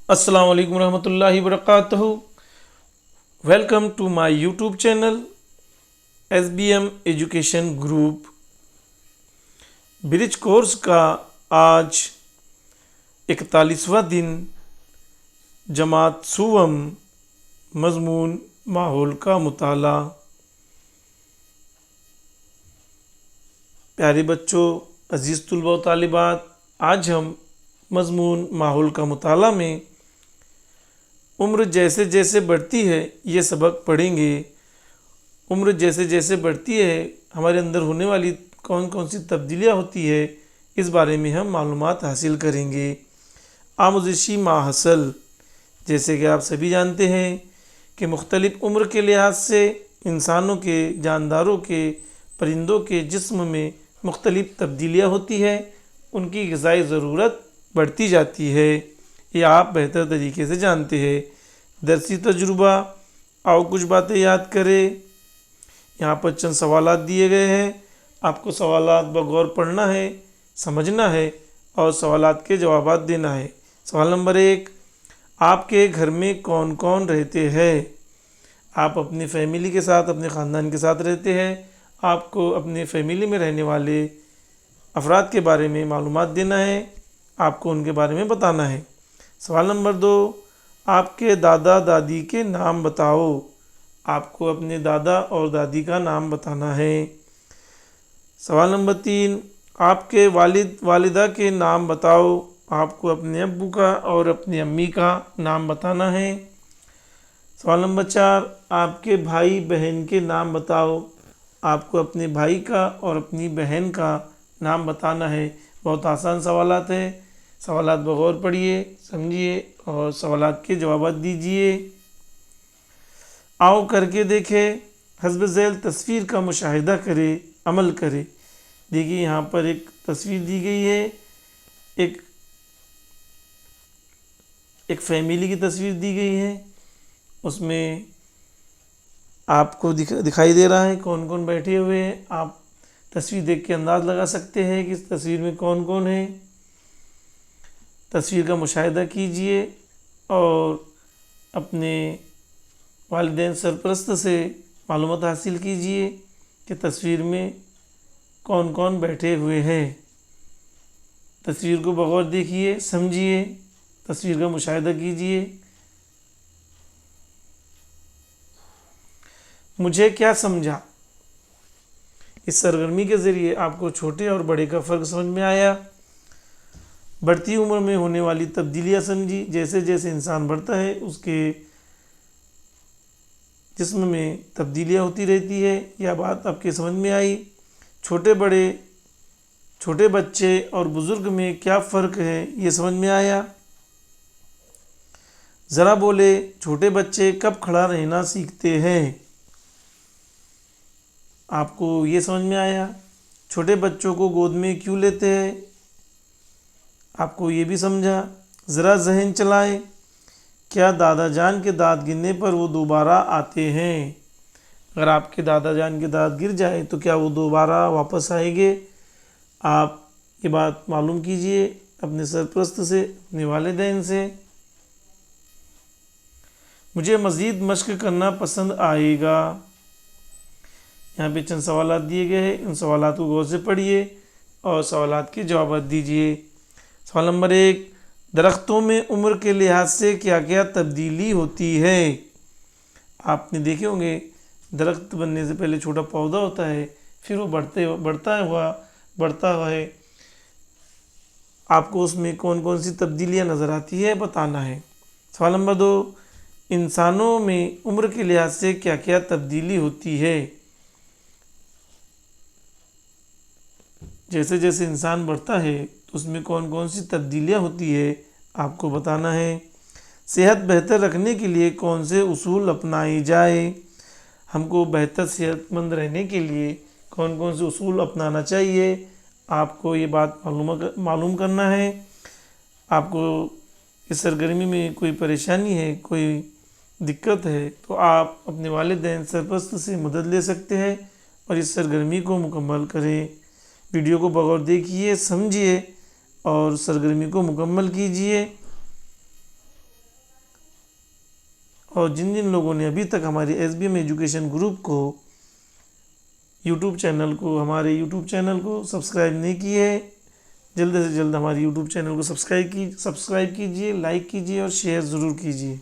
अस्सलाम वालेकुम रहमतुल्लाहि वबरकातुहू। Welcome to my YouTube channel SBM education group. Bridge course का आज 41वां दिन, जमात सुवम, मज़मून माहौल का मुताला। प्यारे बच्चों, अज़ीज़ तुलबा व तालिबात, आज हम मज़मून माहौल का मुताला में उम्र जैसे जैसे बढ़ती है ये सबक पढ़ेंगे। उम्र जैसे जैसे बढ़ती है हमारे अंदर होने वाली कौन कौन सी तब्दीलियाँ होती है, इस बारे में हम मालूमात हासिल करेंगे। आमोज़शी माहसल, जैसे कि आप सभी जानते हैं कि मुख्तलिफ़ उम्र के लिहाज से इंसानों के, जानदारों के, परिंदों के जिस्म में मुख्तलिफ़ तब्दीलियाँ होती है, उनकी ग़िज़ाई ज़रूरत बढ़ती जाती है। ये आप बेहतर तरीके से जानते हैं। दरसी तजुर्बा, आओ कुछ बातें याद करें। यहाँ पर चंद सवालात दिए गए हैं, आपको सवालात बगौर पढ़ना है, समझना है और सवालात के जवाबात देना है। सवाल नंबर 1, आपके घर में कौन कौन रहते हैं? आप अपनी फैमिली के साथ, अपने ख़ानदान के साथ रहते हैं। आपको अपने फैमिली में रहने वाले अफराद के बारे में मालूमात देना है, आपको उनके बारे में बताना है। सवाल नंबर 2, आपके दादा दादी के नाम बताओ। आपको अपने दादा और दादी का नाम बताना है। सवाल नंबर 3, आपके वालिद वालिदा के नाम बताओ। आपको अपने अब्बू का और अपनी अम्मी का नाम बताना है। सवाल नंबर 4, आपके भाई बहन के नाम बताओ। आपको अपने भाई का और अपनी बहन का नाम बताना है। बहुत आसान सवालात है, सवालात बगौर पढ़िए, समझिए और सवालात के जवाब दीजिए। आओ करके देखें, हस्ब ज़ैल तस्वीर का मुशाहिदा करें, अमल करें। देखिए यहाँ पर एक तस्वीर दी गई है, एक फैमिली की तस्वीर दी गई है। उसमें आपको दिखाई दे रहा है कौन कौन बैठे हुए हैं। आप तस्वीर देख के अंदाज़ लगा सकते हैं कि इस तस्वीर में कौन कौन है। तस्वीर का मुशाहिदा कीजिए और अपने वालिदैन सरपरस्त से मालूमात हासिल कीजिए कि तस्वीर में कौन कौन बैठे हुए हैं। तस्वीर को बगौर देखिए, समझिए, तस्वीर का मुशाहिदा कीजिए। मुझे क्या समझा? इस सरगर्मी के ज़रिए आपको छोटे और बड़े का फ़र्क समझ में आया। बढ़ती उम्र में होने वाली तब्दीलियाँ समझी। जैसे जैसे इंसान बढ़ता है उसके जिस्म में तब्दीलियाँ होती रहती है। यह बात आपके समझ में आई। छोटे बड़े, छोटे बच्चे और बुज़ुर्ग में क्या फ़र्क है ये समझ में आया। ज़रा बोले, छोटे बच्चे कब खड़ा रहना सीखते हैं? आपको ये समझ में आया। छोटे बच्चों को गोद में क्यों लेते हैं? आपको ये भी समझा। ज़रा जहन चलाएं, क्या दादा जान के दांत गिरने पर वो दोबारा आते हैं? अगर आपके दादा जान के दांत गिर जाए तो क्या वो दोबारा वापस आएंगे? आप ये बात मालूम कीजिए अपने सरपरस्त से, अपने वालिदैन से। मुझे मज़ीद मश्क करना पसंद आएगा। यहाँ पे चंद सवालात दिए गए हैं, उन सवालात को गौर से पढ़िए और सवालात के जवाब दीजिए। सवाल नंबर 1, दरख्तों में उम्र के लिहाज से क्या क्या तब्दीली होती है? आपने देखे होंगे दरख्त बनने से पहले छोटा पौधा होता है, फिर वो बढ़ता हुआ है। आपको उसमें कौन कौन सी तब्दीलियाँ नज़र आती है बताना है। सवाल नंबर 2, इंसानों में उम्र के लिहाज से क्या क्या तब्दीली होती है? जैसे जैसे इंसान बढ़ता है तो उसमें कौन कौन सी तब्दीलियाँ होती है आपको बताना है। सेहत बेहतर रखने के लिए कौन से उसूल अपनाए जाए? हमको बेहतर सेहतमंद रहने के लिए कौन कौन से उसूल अपनाना चाहिए, आपको ये बात मालूम करना है। आपको इस सरगर्मी में कोई परेशानी है, कोई दिक्कत है तो आप अपने वालिदैन सरपरस्त से मदद ले सकते हैं और इस सरगर्मी को मुकम्मल करें। वीडियो को बगौर देखिए, समझिए और सरगर्मी को मुकम्मल कीजिए। اور جن جن لوگوں نے ابھی تک ہماری SBM ایجوکیشن گروپ کو ہمارے یوٹیوب چینل کو سبسکرائب نہیں کیے ہے، جلد سے جلد ہماری یوٹیوب چینل کو سبسکرائب کیجئے، لائک کیجئے اور شیئر ضرور کیجئے۔